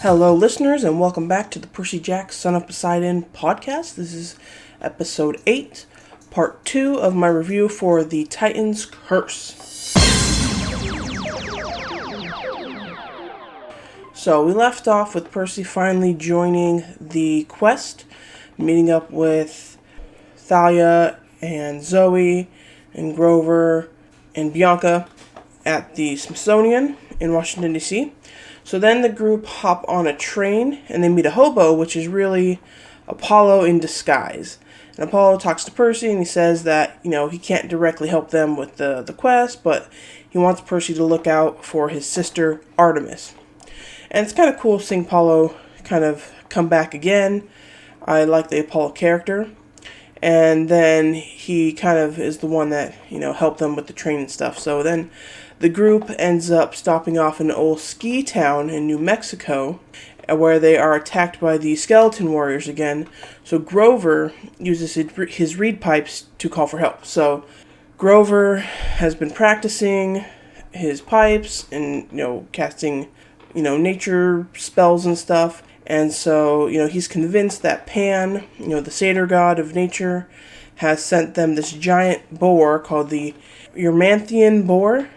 Hello, listeners, and welcome back to the Percy Jackson, Son of Poseidon podcast. This is episode 8, part 2 of my review for The Titan's Curse. So, we left off with Percy finally joining the quest, meeting up with Thalia and Zoe and Grover and Bianca at the Smithsonian in Washington, D.C. So then the group hop on a train and they meet a hobo, which is really Apollo in disguise. And Apollo talks to Percy and he says that, he can't directly help them with the quest, but he wants Percy to look out for his sister Artemis. And it's kind of cool seeing Apollo kind of come back again. I like the Apollo character. And then he kind of is the one that, helped them with the train and stuff. So then the group ends up stopping off in an old ski town in New Mexico, where they are attacked by the skeleton warriors again. So Grover uses his reed pipes to call for help. So Grover has been practicing his pipes and, casting, nature spells and stuff. And so, he's convinced that Pan, the satyr god of nature, has sent them this giant boar called the Eurymanthian boar.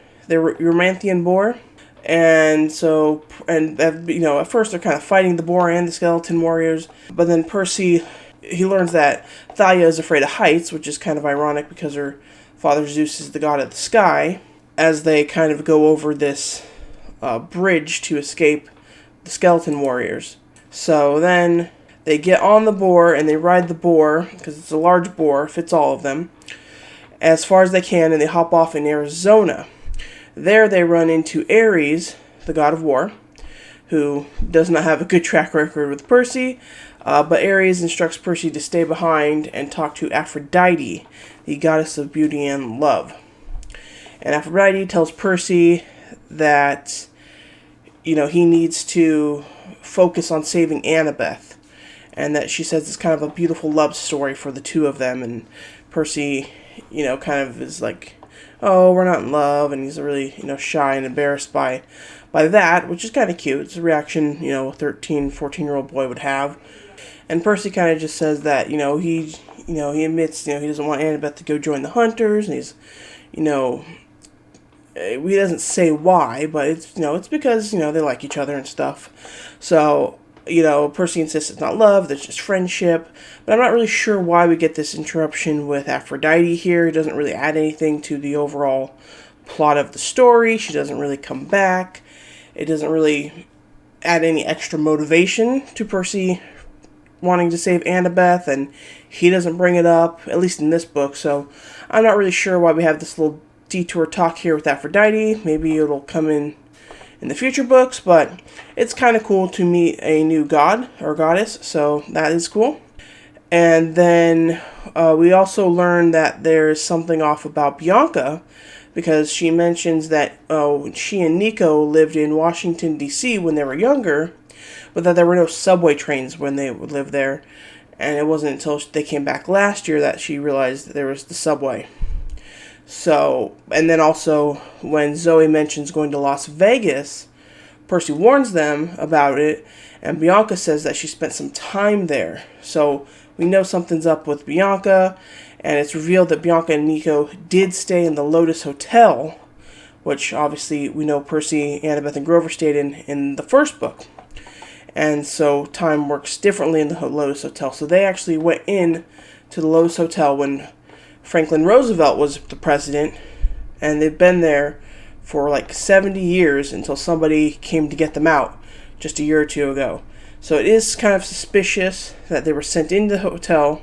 And so, at first they're kind of fighting the boar and the skeleton warriors. But then Percy, he learns that Thalia is afraid of heights, which is kind of ironic because her father Zeus is the god of the sky, as they kind of go over this bridge to escape the skeleton warriors. So then they get on the boar and they ride the boar, because it's a large boar, fits all of them, as far as they can, and they hop off in Arizona. There they run into Ares, the god of war, who does not have a good track record with Percy, but Ares instructs Percy to stay behind and talk to Aphrodite, the goddess of beauty and love. And Aphrodite tells Percy that, he needs to focus on saving Annabeth, and that she says it's kind of a beautiful love story for the two of them, and Percy, kind of is like, oh, we're not in love, and he's really, shy and embarrassed by that, which is kind of cute. It's a reaction, a 13, 14-year-old boy would have. And Percy kind of just says that, he admits, he doesn't want Annabeth to go join the hunters, and he's, he doesn't say why, but it's, it's because, they like each other and stuff. So, Percy insists it's not love, that's just friendship. But I'm not really sure why we get this interruption with Aphrodite here. It doesn't really add anything to the overall plot of the story. She doesn't really come back. It doesn't really add any extra motivation to Percy wanting to save Annabeth, and he doesn't bring it up, at least in this book. So I'm not really sure why we have this little detour talk here with Aphrodite. Maybe it'll come in the future books, but it's kind of cool to meet a new god or goddess, so that is cool. And then we also learn that there's something off about Bianca, because she mentions that she and Nico lived in Washington, D.C. when they were younger, but that there were no subway trains when they would live there, and it wasn't until they came back last year that she realized that there was the subway. So, and then also, when Zoe mentions going to Las Vegas, Percy warns them about it, and Bianca says that she spent some time there. So, we know something's up with Bianca, and it's revealed that Bianca and Nico did stay in the Lotus Hotel, which obviously we know Percy, Annabeth, and Grover stayed in the first book. And so, time works differently in the Lotus Hotel. So, they actually went in to the Lotus Hotel when Franklin Roosevelt was the president, and they've been there for like 70 years until somebody came to get them out just a year or two ago. So it is kind of suspicious that they were sent into the hotel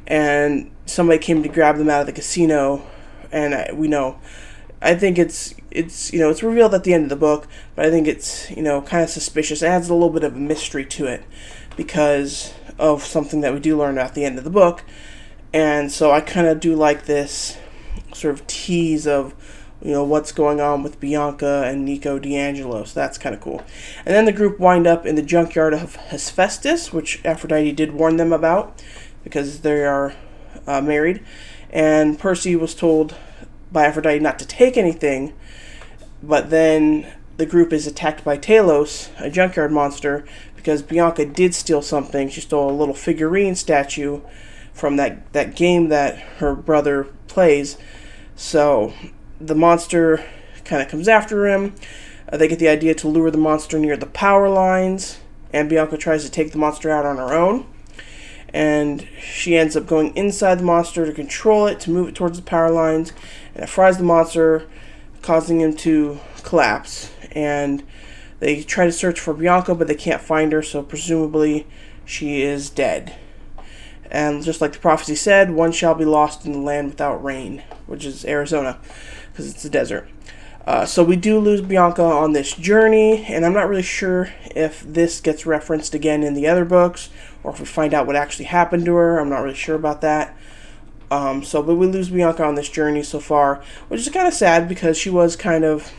and somebody came to grab them out of the casino, and I think it's revealed at the end of the book, but I think it's, kind of suspicious. It adds a little bit of a mystery to it because of something that we do learn at the end of the book. And so I kind of do like this sort of tease of, what's going on with Bianca and Nico D'Angelo. So that's kind of cool. And then the group wind up in the junkyard of Hephaestus, which Aphrodite did warn them about because they are married. And Percy was told by Aphrodite not to take anything, but then the group is attacked by Talos, a junkyard monster, because Bianca did steal something. She stole a little figurine statue from that game that her brother plays. So the monster kind of comes after him. They get the idea to lure the monster near the power lines, and Bianca tries to take the monster out on her own. And she ends up going inside the monster to control it, to move it towards the power lines, and it fries the monster, causing him to collapse. And they try to search for Bianca, but they can't find her, so presumably she is dead. And just like the prophecy said, one shall be lost in the land without rain, which is Arizona, because it's a desert. So we do lose Bianca on this journey, and I'm not really sure if this gets referenced again in the other books, or if we find out what actually happened to her. I'm not really sure about that. But we lose Bianca on this journey so far, which is kind of sad, because she was kind of,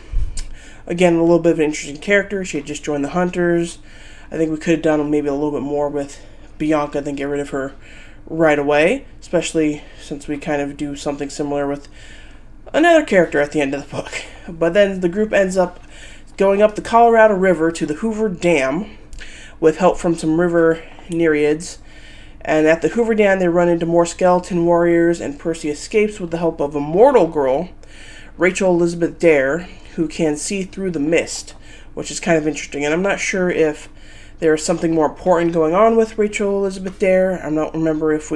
again, a little bit of an interesting character. She had just joined the Hunters. I think we could have done maybe a little bit more with Bianca than get rid of her right away, especially since we kind of do something similar with another character at the end of the book. But then the group ends up going up the Colorado River to the Hoover Dam with help from some river nereids. And at the Hoover Dam, they run into more skeleton warriors, and Percy escapes with the help of a mortal girl, Rachel Elizabeth Dare, who can see through the mist, which is kind of interesting. And I'm not sure if there is something more important going on with Rachel Elizabeth Dare. I don't remember if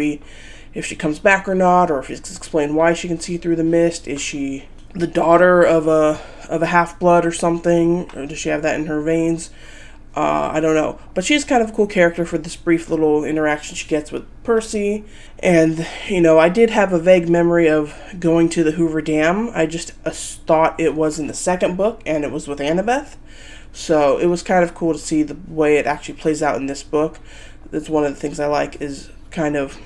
she comes back or not, or if it's explained why she can see through the mist. Is she the daughter of a half-blood or something? Or does she have that in her veins? I don't know. But she's kind of a cool character for this brief little interaction she gets with Percy. And, I did have a vague memory of going to the Hoover Dam. I just thought it was in the second book, and it was with Annabeth. So it was kind of cool to see the way it actually plays out in this book. That's one of the things I like, is kind of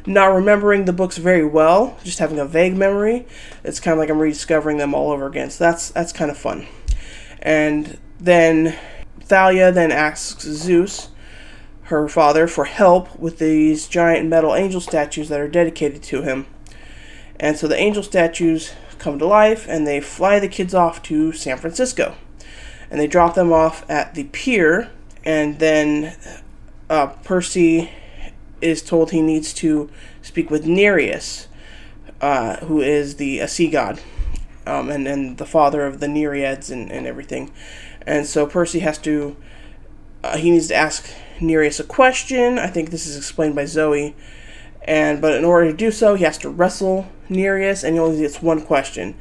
not remembering the books very well, just having a vague memory. It's kind of like I'm rediscovering them all over again. So that's kind of fun. And then Thalia then asks Zeus, her father, for help with these giant metal angel statues that are dedicated to him. And so the angel statues come to life, and they fly the kids off to San Francisco. And they drop them off at the pier, and then Percy is told he needs to speak with Nereus, who is a sea god, and the father of the Nereids and everything. And so Percy he needs to ask Nereus a question. I think this is explained by Zoe. But in order to do so, he has to wrestle Nereus, and he only gets one question.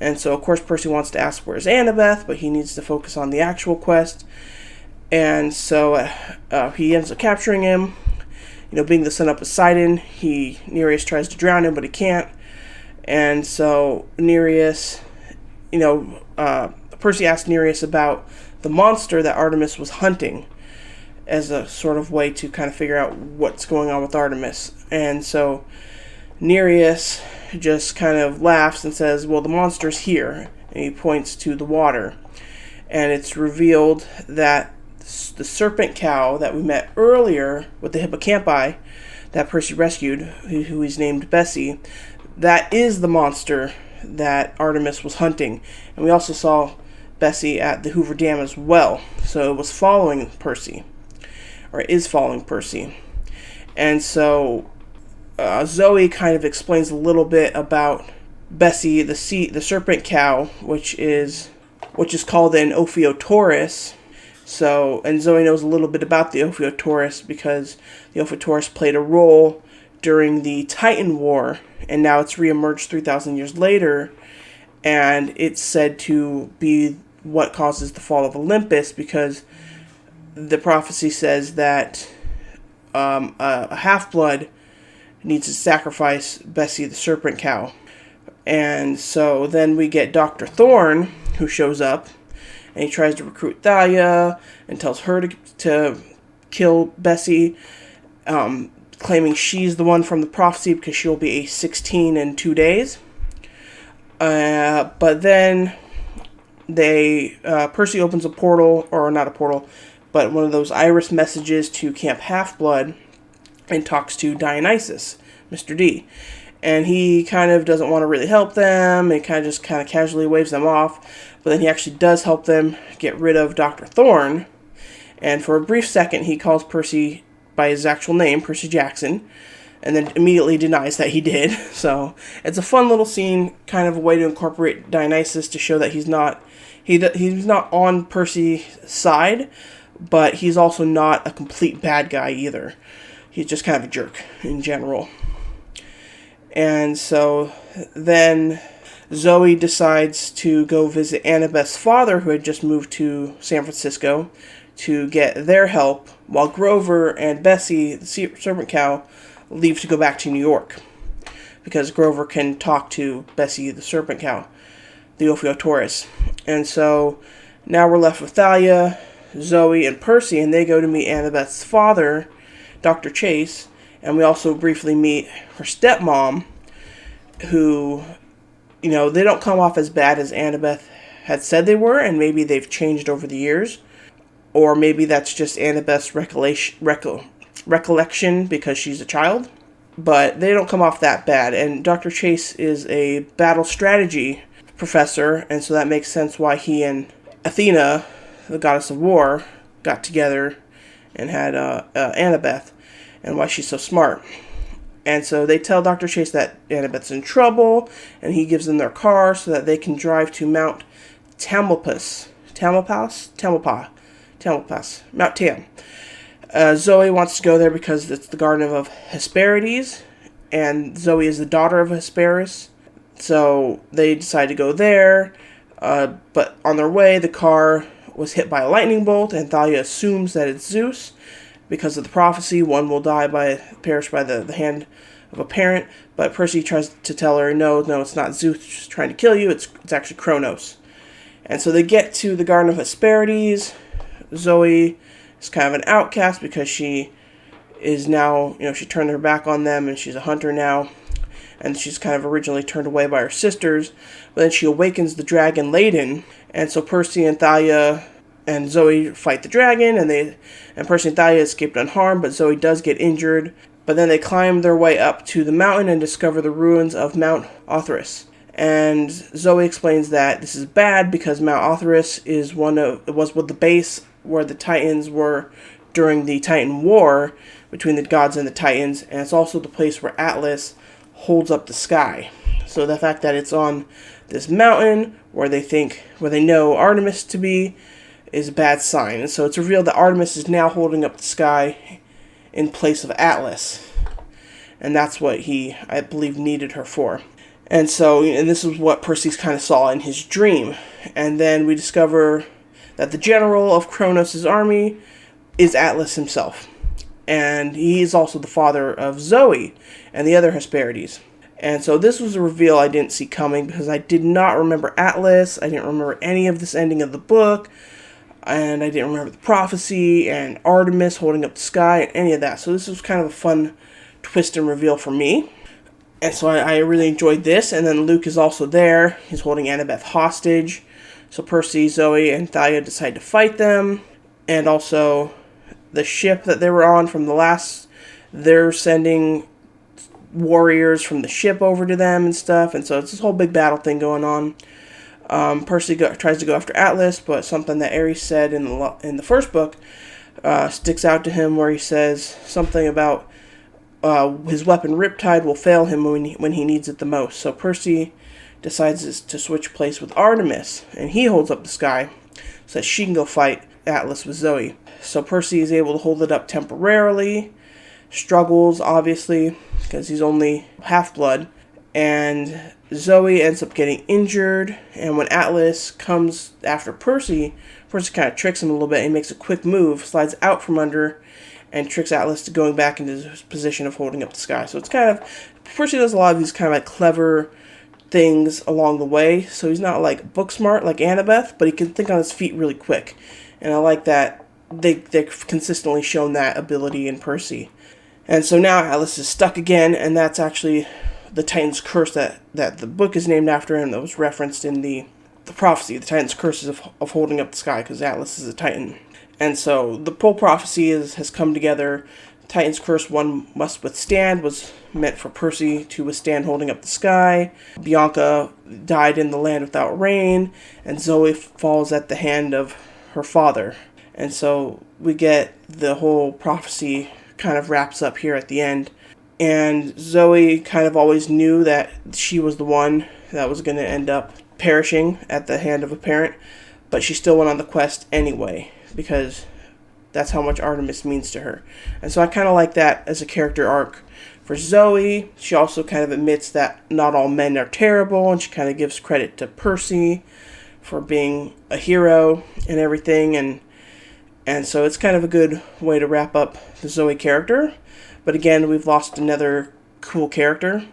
And so, of course, Percy wants to ask where's Annabeth, but he needs to focus on the actual quest. And so he ends up capturing him. Being the son of Poseidon, Nereus tries to drown him, but he can't. And so Nereus, Percy asks Nereus about the monster that Artemis was hunting, as a sort of way to kind of figure out what's going on with Artemis. And so Nereus just kind of laughs and says, well, the monster's here. And he points to the water. And it's revealed that the serpent cow that we met earlier with the hippocampi that Percy rescued, who he's named Bessie, that is the monster that Artemis was hunting. And we also saw Bessie at the Hoover Dam as well. So it was following Percy, or is following Percy. And so Zoe kind of explains a little bit about Bessie, the serpent cow, which is called an Ophiotaurus. So, and Zoe knows a little bit about the Ophiotaurus because the Ophiotaurus played a role during the Titan War, and now it's reemerged 3,000 years later, and it's said to be what causes the fall of Olympus, because the prophecy says that a half-blood needs to sacrifice Bessie the serpent cow. And so then we get Dr. Thorne, who shows up, and he tries to recruit Thalia and tells her to kill Bessie, claiming she's the one from the prophecy because she'll be a 16 in 2 days. But then Percy opens a portal, or not a portal, but one of those iris messages to Camp Half-Blood, and talks to Dionysus, Mr. D. And he kind of doesn't want to really help them. He kind of casually waves them off. But then he actually does help them get rid of Dr. Thorne. And for a brief second, he calls Percy by his actual name, Percy Jackson, and then immediately denies that he did. So it's a fun little scene, kind of a way to incorporate Dionysus to show that he's not on Percy's side, but he's also not a complete bad guy either. He's just kind of a jerk in general. And so then Zoe decides to go visit Annabeth's father, who had just moved to San Francisco, to get their help, while Grover and Bessie, the servant cow, leave to go back to New York. Because Grover can talk to Bessie, the serpent cow, the Ophiotaurus. And so now we're left with Thalia, Zoe, and Percy, and they go to meet Annabeth's father, Dr. Chase, and we also briefly meet her stepmom, who, they don't come off as bad as Annabeth had said they were, and maybe they've changed over the years. Or maybe that's just Annabeth's recollection because she's a child. But they don't come off that bad. And Dr. Chase is a battle strategy professor, and so that makes sense why he and Athena, the goddess of war, got together and had Annabeth, and why she's so smart. And so they tell Dr. Chase that Annabeth's in trouble, and he gives them their car so that they can drive to Mount Tamalpais. Mount Tam. Zoe wants to go there because it's the Garden of Hesperides, and Zoe is the daughter of Hesperus. So they decide to go there, but on their way, the car was hit by a lightning bolt, and Thalia assumes that it's Zeus. Because of the prophecy, one will perish by the hand of a parent. But Percy tries to tell her, no, it's not Zeus just trying to kill you. It's actually Kronos. And so they get to the Garden of Hesperides. Zoe is kind of an outcast because she is now, she turned her back on them, and she's a hunter now. And she's kind of originally turned away by her sisters. But then she awakens the dragon Ladon. And so Percy and Thalia and Zoe fight the dragon, and Percy and Thalia escaped unharmed, but Zoe does get injured. But then they climb their way up to the mountain and discover the ruins of Mount Othrys. And Zoe explains that this is bad because Mount Othrys was the base where the Titans were during the Titan War between the gods and the Titans, and it's also the place where Atlas holds up the sky. So the fact that it's on this mountain where they know Artemis to be is a bad sign. And so it's revealed that Artemis is now holding up the sky in place of Atlas. And that's what he, I believe, needed her for. And this is what Percy kind of saw in his dream. And then we discover that the general of Kronos' army is Atlas himself. And he is also the father of Zoe and the other Hesperides. And so this was a reveal I didn't see coming because I did not remember Atlas. I didn't remember any of this ending of the book. And I didn't remember the prophecy and Artemis holding up the sky and any of that. So this was kind of a fun twist and reveal for me. And so I really enjoyed this. And then Luke is also there. He's holding Annabeth hostage. So Percy, Zoe, and Thalia decide to fight them. And also the ship that they were on from the last, they're sending warriors from the ship over to them and stuff. And so it's this whole big battle thing going on. Percy tries to go after Atlas, but something that Ares said in the first book sticks out to him, where he says something about his weapon Riptide will fail him when he needs it the most. So Percy decides to switch place with Artemis, and he holds up the sky so that she can go fight Atlas with Zoe. So Percy is able to hold it up temporarily, struggles obviously because he's only half-blood, and Zoe ends up getting injured, and when Atlas comes after Percy kind of tricks him a little bit and makes a quick move, slides out from under, and tricks Atlas to going back into his position of holding up the sky. So it's kind of, Percy does a lot of these kind of like clever things along the way, so he's not like book smart like Annabeth, but he can think on his feet really quick, and I like that they've consistently shown that ability in Percy. And so now Atlas is stuck again, and that's actually the Titan's curse that the book is named after, and that was referenced in the prophecy. The Titan's curse is of holding up the sky, because Atlas is a Titan. And so the whole prophecy has come together Titan's curse one must withstand was meant for Percy to withstand holding up the sky. Bianca died in the land without rain, and Zoe falls at the hand of her father. And so we get the whole prophecy kind of wraps up here at the end. And Zoe kind of always knew that she was the one that was going to end up perishing at the hand of a parent, but she still went on the quest anyway, because that's how much Artemis means to her. And so I kind of like that as a character arc for Zoe. She also kind of admits that not all men are terrible, and she kind of gives credit to Percy for being a hero and everything. And so it's kind of a good way to wrap up the Zoe character. But again, we've lost another cool character.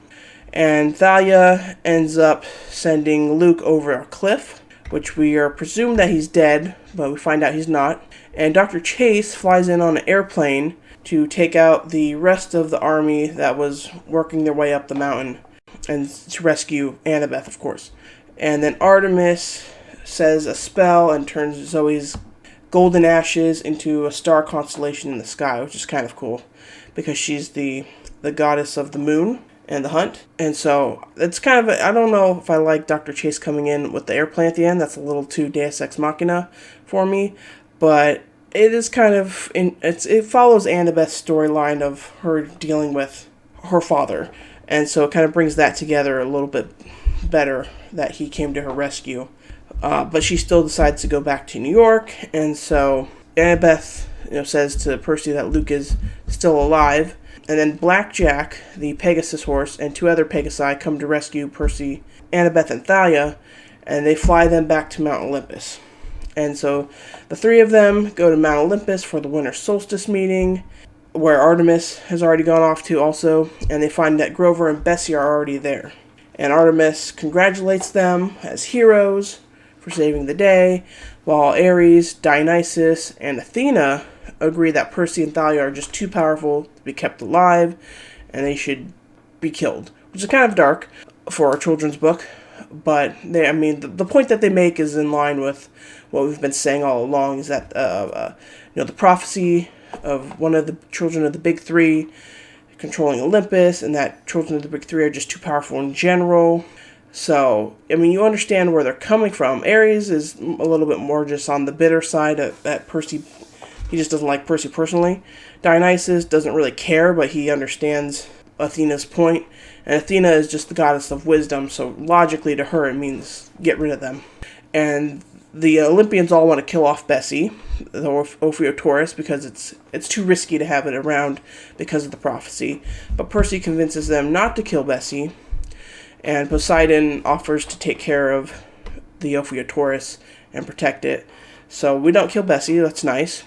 And Thalia ends up sending Luke over a cliff, which we are presumed that he's dead, but we find out he's not. And Dr. Chase flies in on an airplane to take out the rest of the army that was working their way up the mountain, and to rescue Annabeth, of course. And then Artemis says a spell and turns Zoe's golden ashes into a star constellation in the sky, which is kind of cool, because she's the goddess of the moon and the hunt. And so it's kind of I don't know if I like Dr. Chase coming in with the airplane at the end. That's a little too Deus Ex Machina for me. But it is kind of, it follows Annabeth's storyline of her dealing with her father. And so it kind of brings that together a little bit better, that he came to her rescue. But she still decides to go back to New York. And so Annabeth says to Percy that Luke is still alive. And then Blackjack, the Pegasus horse, and 2 other Pegasi come to rescue Percy, Annabeth, and Thalia. And they fly them back to Mount Olympus. And so the 3 of them go to Mount Olympus for the winter solstice meeting, where Artemis has already gone off to also, and they find that Grover and Bessie are already there. And Artemis congratulates them as heroes for saving the day, while Ares, Dionysus, and Athena agree that Percy and Thalia are just too powerful to be kept alive, and they should be killed, which is kind of dark for a children's book. But the point that they make is in line with what we've been saying all along, is that the prophecy of one of the children of the big 3 controlling Olympus, and that children of the big 3 are just too powerful in general. So you understand where they're coming from. Ares is a little bit more just on the bitter side at Percy. He just doesn't like Percy personally. Dionysus doesn't really care, but he understands Athena's point. And Athena is just the goddess of wisdom, so logically to her it means get rid of them. And the Olympians all want to kill off Bessie, the Ophiuchorus, because it's too risky to have it around because of the prophecy. But Percy convinces them not to kill Bessie, and Poseidon offers to take care of the Ophiuchorus and protect it. So we don't kill Bessie, that's nice.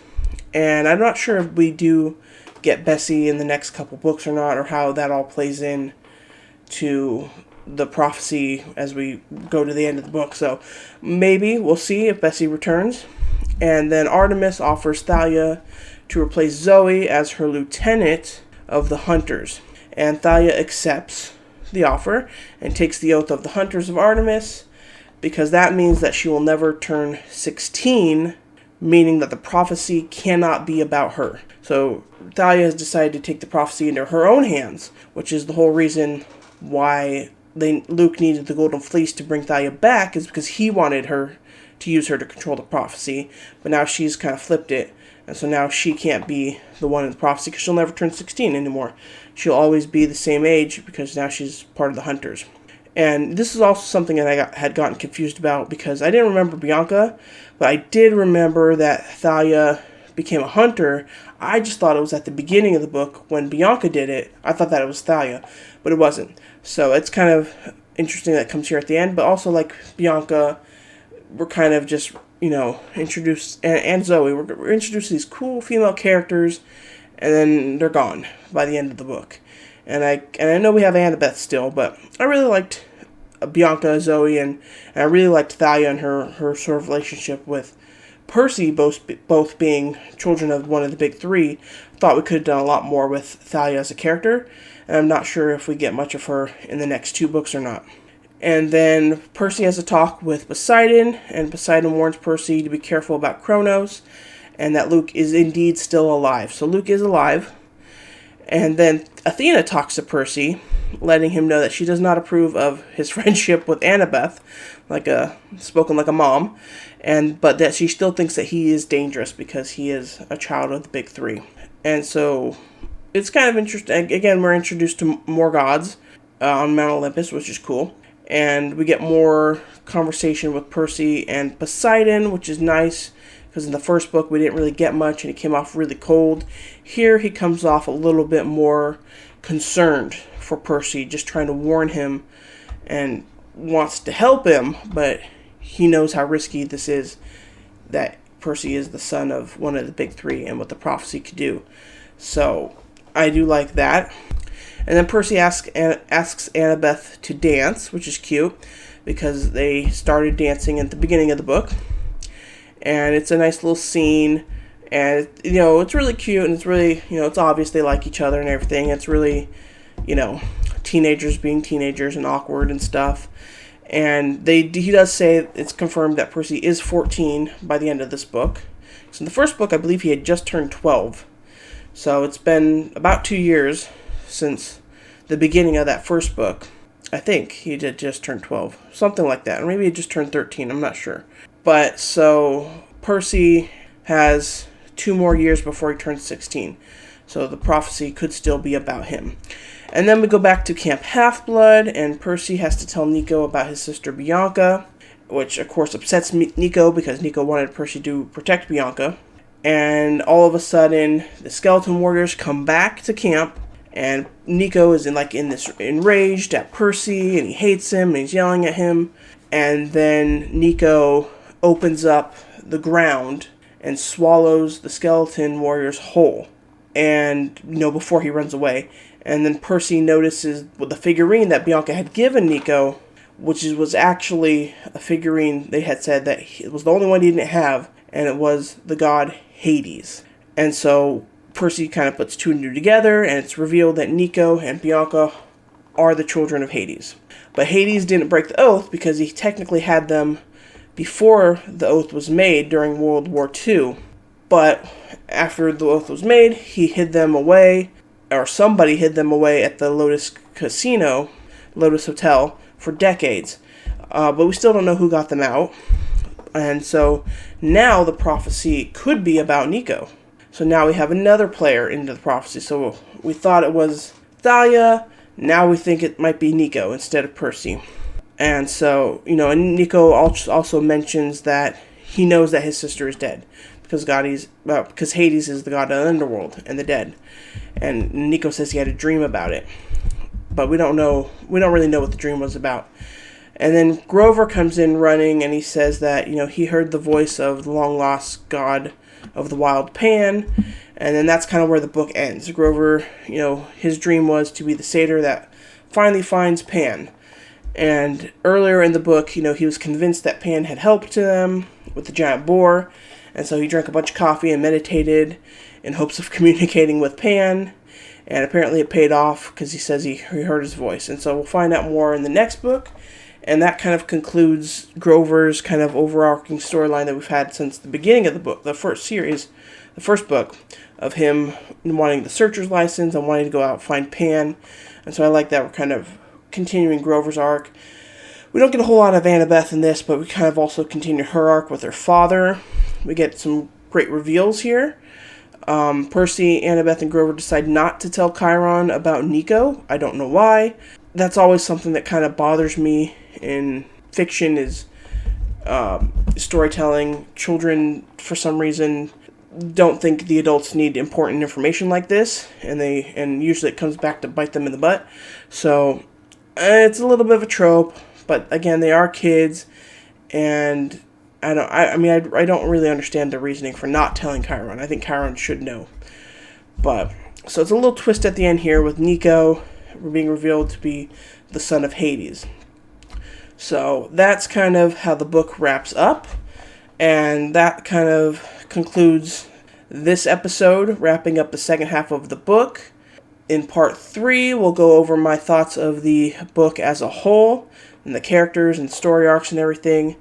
And I'm not sure if we do get Bessie in the next couple books or not, or how that all plays in to the prophecy as we go to the end of the book. So maybe we'll see if Bessie returns. And then Artemis offers Thalia to replace Zoe as her lieutenant of the Hunters. And Thalia accepts the offer and takes the oath of the Hunters of Artemis, because that means that she will never turn 16, meaning that the prophecy cannot be about her. So Thalia has decided to take the prophecy into her own hands, which is the whole reason why Luke needed the Golden Fleece to bring Thalia back, is because he wanted her to use her to control the prophecy. But now she's kind of flipped it, and so now she can't be the one in the prophecy, because she'll never turn 16 anymore. She'll always be the same age, because now she's part of the Hunters. And this is also something that I had gotten confused about, because I didn't remember Bianca, but I did remember that Thalia became a hunter. I just thought it was at the beginning of the book when Bianca did it. I thought that it was Thalia, but it wasn't. So it's kind of interesting that comes here at the end. But also, like Bianca, we're kind of just, introduced, and Zoe, we're introduced to these cool female characters, and then they're gone by the end of the book. And I know we have Annabeth still, but I really liked Bianca, Zoe, and I really liked Thalia and her sort of relationship with Percy, both being children of one of the big 3. Thought we could have done a lot more with Thalia as a character, and I'm not sure if we get much of her in the next 2 books or not. And then Percy has a talk with Poseidon, and Poseidon warns Percy to be careful about Kronos, and that Luke is indeed still alive. So Luke is alive, And then Athena talks to Percy, letting him know that she does not approve of his friendship with Annabeth, spoken like a mom, but that she still thinks that he is dangerous because he is a child of the big three. And so it's kind of interesting. Again, we're introduced to more gods on Mount Olympus, which is cool. And we get more conversation with Percy and Poseidon, which is nice, because in the first book we didn't really get much and he came off really cold. Here he comes off a little bit more concerned for Percy, just trying to warn him and wants to help him, but he knows how risky this is, that Percy is the son of one of the big three and what the prophecy could do. So I do like that. And then Percy asks Annabeth to dance, which is cute, because they started dancing at the beginning of the book. And it's a nice little scene, and it's really cute, and it's really, it's obvious they like each other and everything. It's really, teenagers being teenagers and awkward and stuff. And he does say it's confirmed that Percy is 14 by the end of this book. So in the first book, I believe he had just turned 12. So it's been about 2 years since the beginning of that first book. I think he did just turn 12, something like that. Or maybe he just turned 13, I'm not sure. But so Percy has 2 more years before he turns 16. So the prophecy could still be about him. And then we go back to Camp Half-Blood, and Percy has to tell Nico about his sister Bianca, which of course upsets Nico because Nico wanted Percy to protect Bianca. And all of a sudden, the skeleton warriors come back to camp, and Nico is enraged at Percy, and he hates him, and he's yelling at him. And then Nico opens up the ground and swallows the skeleton warriors whole, and before he runs away. And then Percy notices the figurine that Bianca had given Nico, which was actually a figurine they had said that it was the only one he didn't have, and it was the god Hades. And so Percy kind of puts 2 and 2 together, and it's revealed that Nico and Bianca are the children of Hades. But Hades didn't break the oath because he technically had them before the oath was made during World War II. But after the oath was made, he hid them away, or somebody hid them away at the Lotus Hotel, for decades. But we still don't know who got them out. And so now the prophecy could be about Nico. So now we have another player into the prophecy. So we thought it was Thalia. Now we think it might be Nico instead of Percy. And so, and Nico also mentions that he knows that his sister is dead. Because Hades is the god of the underworld and the dead. And Nico says he had a dream about it. But we don't really know what the dream was about. And then Grover comes in running, and he says that, he heard the voice of the long-lost god of the wild Pan. And then that's kind of where the book ends. Grover, his dream was to be the satyr that finally finds Pan. And earlier in the book, he was convinced that Pan had helped them with the giant boar. And so he drank a bunch of coffee and meditated in hopes of communicating with Pan. And apparently it paid off because he says he heard his voice. And so we'll find out more in the next book. And that kind of concludes Grover's kind of overarching storyline that we've had since the beginning of the book, the first book, of him wanting the Searcher's license and wanting to go out and find Pan. And so I like that we're kind of continuing Grover's arc. We don't get a whole lot of Annabeth in this, but we kind of also continue her arc with her father. We get some great reveals here. Percy, Annabeth, and Grover decide not to tell Chiron about Nico. I don't know why. That's always something that kind of bothers me in fiction is storytelling. Children, for some reason, don't think the adults need important information like this, and usually it comes back to bite them in the butt. So it's a little bit of a trope, but again, they are kids, and I don't really understand the reasoning for not telling Chiron. I think Chiron should know. But so it's a little twist at the end here with Nico being revealed to be the son of Hades. So that's kind of how the book wraps up, and that kind of concludes this episode, wrapping up the second half of the book. In part 3, we'll go over my thoughts of the book as a whole, and the characters and story arcs and everything.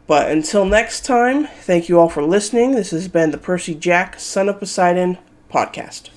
But until next time, thank you all for listening. This has been the Percy Jack, Son of Poseidon podcast.